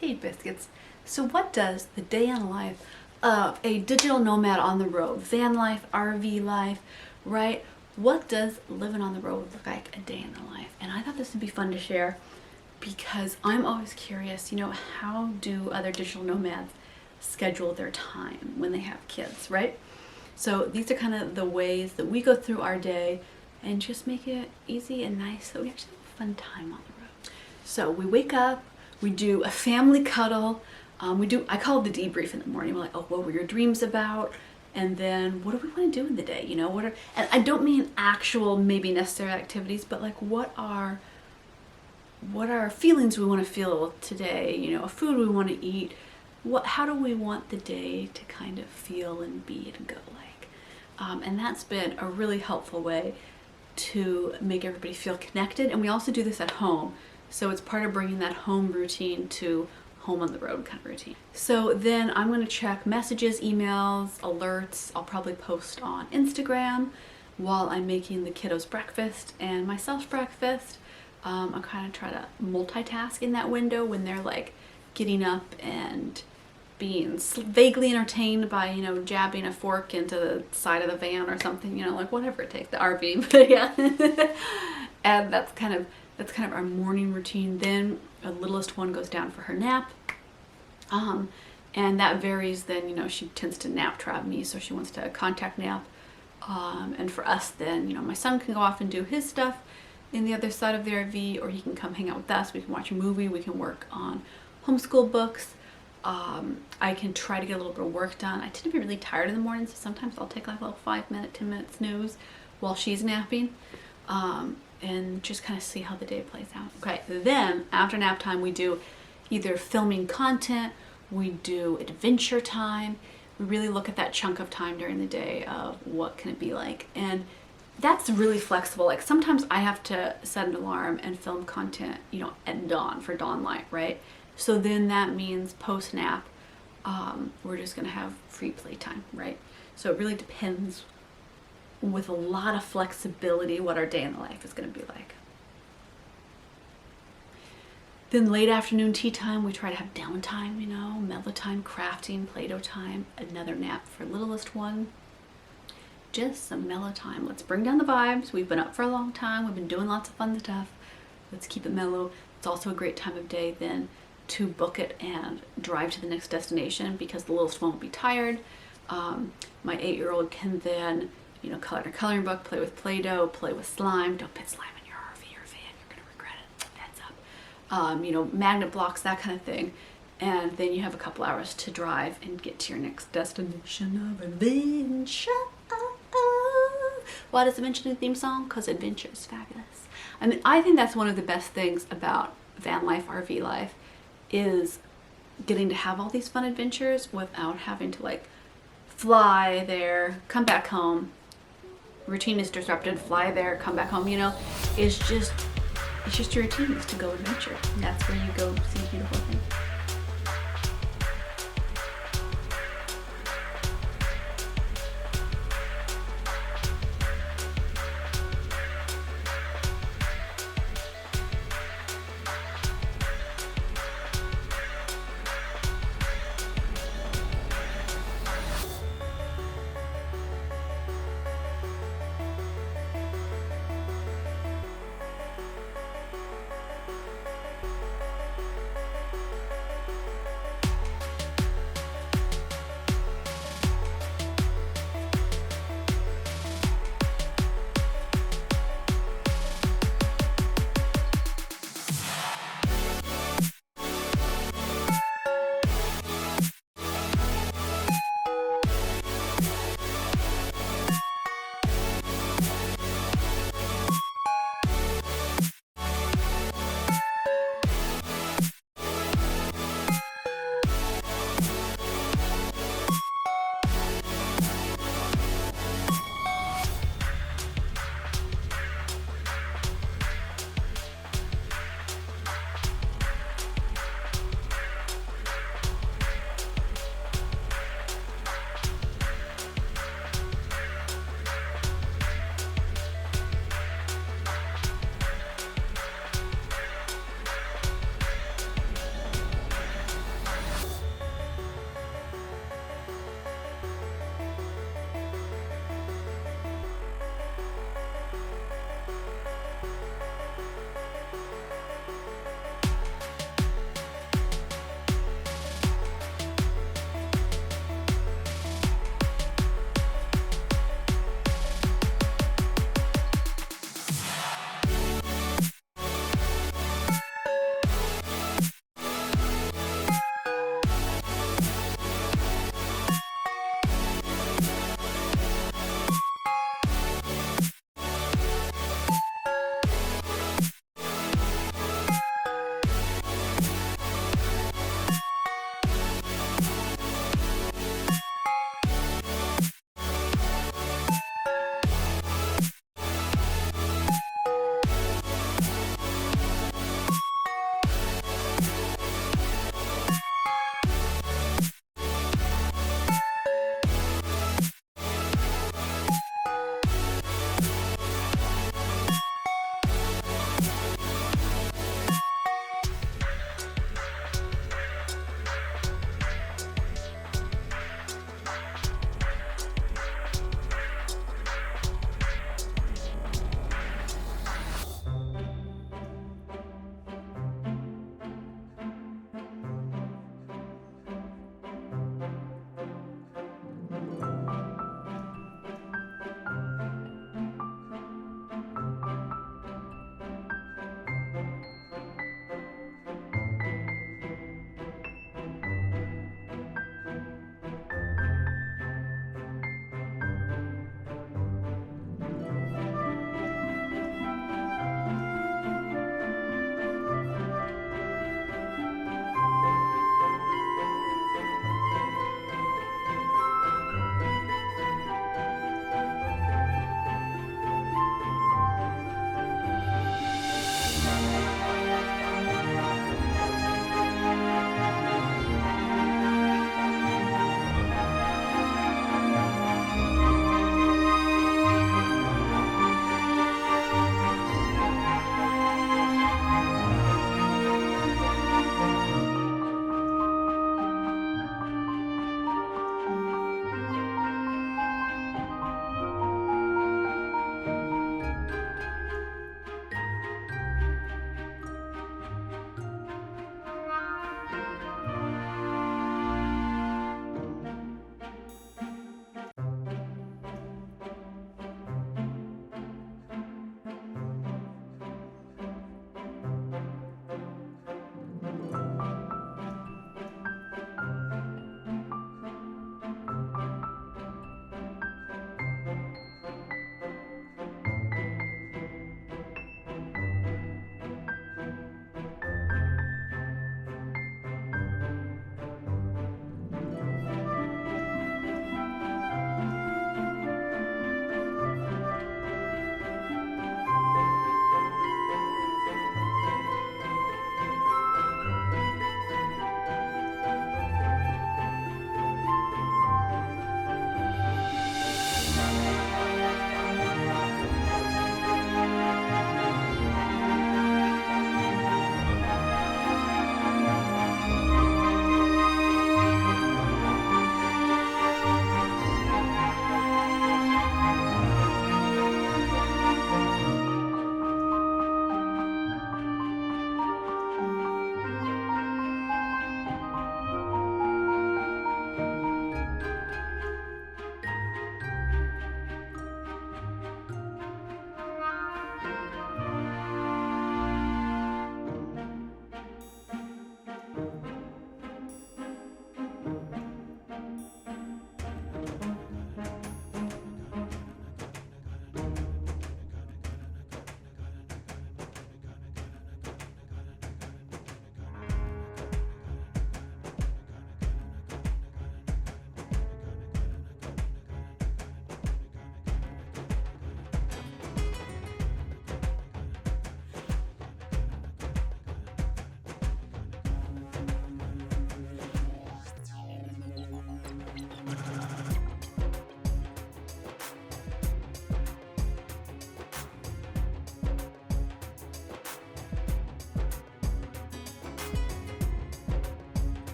Hey Biscuits. So what does the day in life of a digital nomad on the road, van life, RV life, right? What does living on the road look like a day in the life? And I thought this would be fun to share because I'm always curious, how do other digital nomads schedule their time when they have kids, right? So these are kind of the ways that we go through our day and just make it easy and nice so we actually have a fun time on the road. So we wake up, we do a family cuddle. I call it the debrief in the morning. We're like, oh, what were your dreams about? And then what do we want to do in the day? And I don't mean actual, maybe necessary activities, but like what are feelings we want to feel today? A food we want to eat. How do we want the day to kind of feel and be and go like? And that's been a really helpful way to make everybody feel connected. And we also do this at home. So it's part of bringing that home routine to home on the road kind of routine. So then I'm going to check messages, emails, alerts. I'll probably post on Instagram while I'm making the kiddos breakfast and myself breakfast. I kind of try to multitask in that window when they're like getting up and being vaguely entertained by, jabbing a fork into the side of the van or something, like whatever it takes, the RV, but yeah. And that's kind of our morning routine. Then the littlest one goes down for her nap. And that varies then, she tends to nap trap me, so she wants to contact nap. And for us then, my son can go off and do his stuff in the other side of the RV, or he can come hang out with us. We can watch a movie, we can work on homeschool books. I can try to get a little bit of work done. I tend to be really tired in the morning, so sometimes I'll take like a little 5-minute, 10-minute snooze while she's napping. And just kind of see how the day plays out. Okay, then after nap time we do either filming content, we do adventure time. We really look at that chunk of time during the day of what can it be like. And that's really flexible. Like sometimes I have to set an alarm and film content, at dawn for dawn light, right? So then that means post nap, we're just gonna have free playtime, right? So it really depends with a lot of flexibility what our day in the life is going to be like. Then late afternoon tea time, we try to have downtime, mellow time, crafting, Play-Doh time, another nap for littlest one. Just some mellow time. Let's bring down the vibes. We've been up for a long time. We've been doing lots of fun stuff. Let's keep it mellow. It's also a great time of day then to book it and drive to the next destination because the littlest one will be tired. My 8-year-old can then color in a coloring book, play with Play-Doh, play with slime. Don't put slime in your RV or van, you're gonna regret it. Heads up. Magnet blocks, that kind of thing. And then you have a couple hours to drive and get to your next destination of adventure. Why does it mention the theme song? Because adventure is fabulous. I think that's one of the best things about van life, RV life, is getting to have all these fun adventures without having to like fly there, come back home, routine is disrupted, fly there, come back home, it's just your routine is to go adventure. And that's where you go see beautiful things.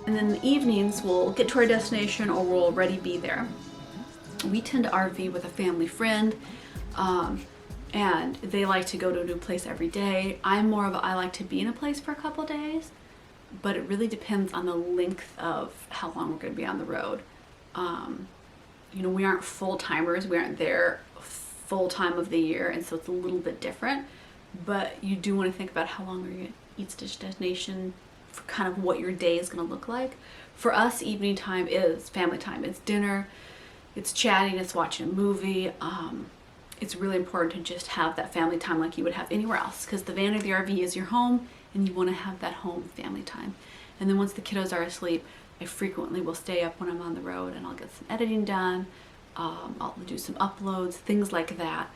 And then in the evenings, we'll get to our destination or we'll already be there. We tend to RV with a family friend, and they like to go to a new place every day. I'm more of a, I like to be in a place for a couple days, but it really depends on the length of how long we're going to be on the road. You know, we aren't full-timers. We aren't there full time of the year, and so it's a little bit different. But you do want to think about how long are you at each destination, for kind of what your day is going to look like. For us, evening time is family time. It's dinner, it's chatting, it's watching a movie. It's really important to just have that family time like you would have anywhere else, because the van or the RV is your home, and you want to have that home family time. And then once the kiddos are asleep, I frequently will stay up when I'm on the road, and I'll get some editing done. I'll do some uploads, things like that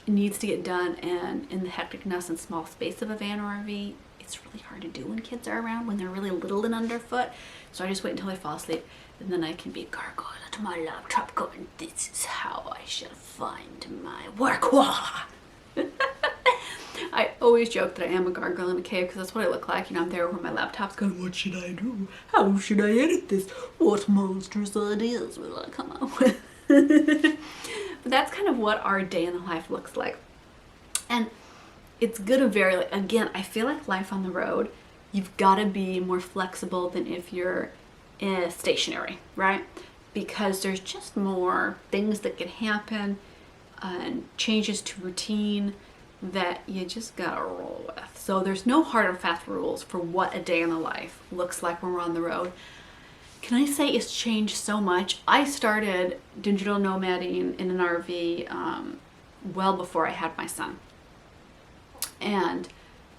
needs to get done. And in the hecticness and small space of a van or RV, it's really hard to do when kids are around, when they're really little and underfoot. So I just wait until they fall asleep, and then I can be gargoyle to my laptop going, this is how I shall find my work. I always joke that I am a gargoyle in a cave, because that's what I look like. You know, I'm there over my laptop's going, what should I do? How should I edit this? What monstrous ideas will I come up with? But that's kind of what our day in the life looks like. And it's good to vary. Like, again, I feel like life on the road, you've got to be more flexible than if you're stationary, right? Because there's just more things that can happen and changes to routine that you just gotta roll with. So there's no hard and fast rules for what a day in the life looks like when we're on the road. Can I say it's changed so much? I started digital nomading in an RV well before I had my son. And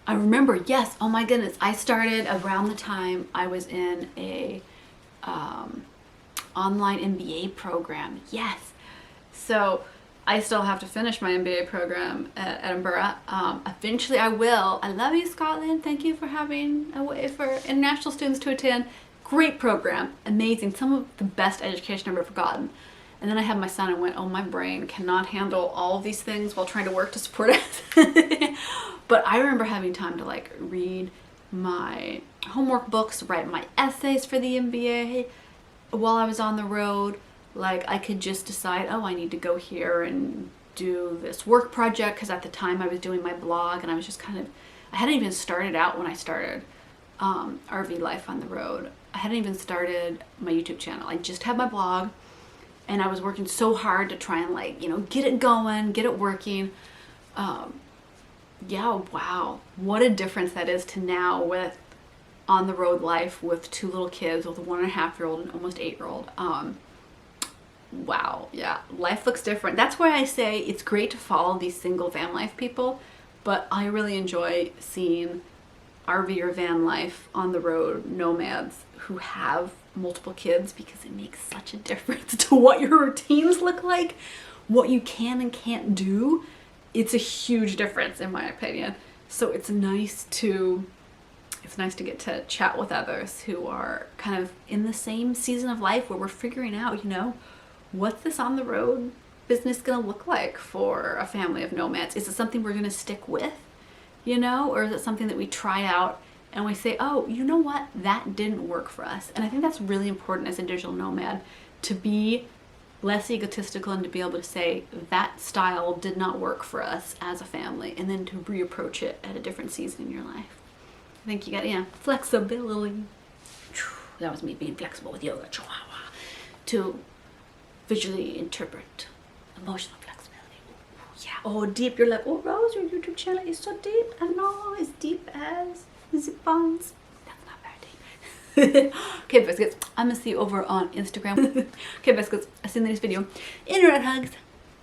I remember, yes, oh my goodness, I started around the time I was in a online MBA program. Yes. So I still have to finish my MBA program at Edinburgh. Eventually I will. I love you, Scotland. Thank you for having a way for international students to attend. Great program. Amazing. Some of the best education I've ever gotten. And then I had my son and went, oh, my brain cannot handle all of these things while trying to work to support it. But I remember having time to like read my homework books, write my essays for the MBA while I was on the road. Like, I could just decide, oh, I need to go here and do this work project, because at the time I was doing my blog, and I was just kind of, I hadn't even started out when I started RV life on the road. I hadn't even started my YouTube channel. I just had my blog, and I was working so hard to try and, like, you know, get it going, get it working. Yeah, wow, what a difference that is to now with on the road life with two little kids, with a 1.5-year-old and almost 8-year-old. Wow, yeah, life looks different. That's why I say it's great to follow these single van life people, but I really enjoy seeing RV or van life on the road nomads who have multiple kids, because it makes such a difference to what your routines look like, what you can and can't do. It's a huge difference in my opinion. So it's nice to get to chat with others who are kind of in the same season of life where we're figuring out, you know, what's this on the road business gonna look like for a family of nomads? Is it something we're gonna stick with, you know, or is it something that we try out and we say, oh, you know what, that didn't work for us? And I think that's really important as a digital nomad, to be less egotistical and to be able to say that style did not work for us as a family, and then to reapproach it at a different season in your life. I think you got, yeah, flexibility. That was me being flexible with yoga. Chihuahua. To visually interpret emotional flexibility. Yeah. Oh, deep. You're like, oh, Rose, your YouTube channel is so deep. I know, as deep as zip bonds. That's not very deep. Okay, biscuits. I'm gonna see you over on Instagram. Okay, biscuits. I'll see you in the next video. Internet hugs.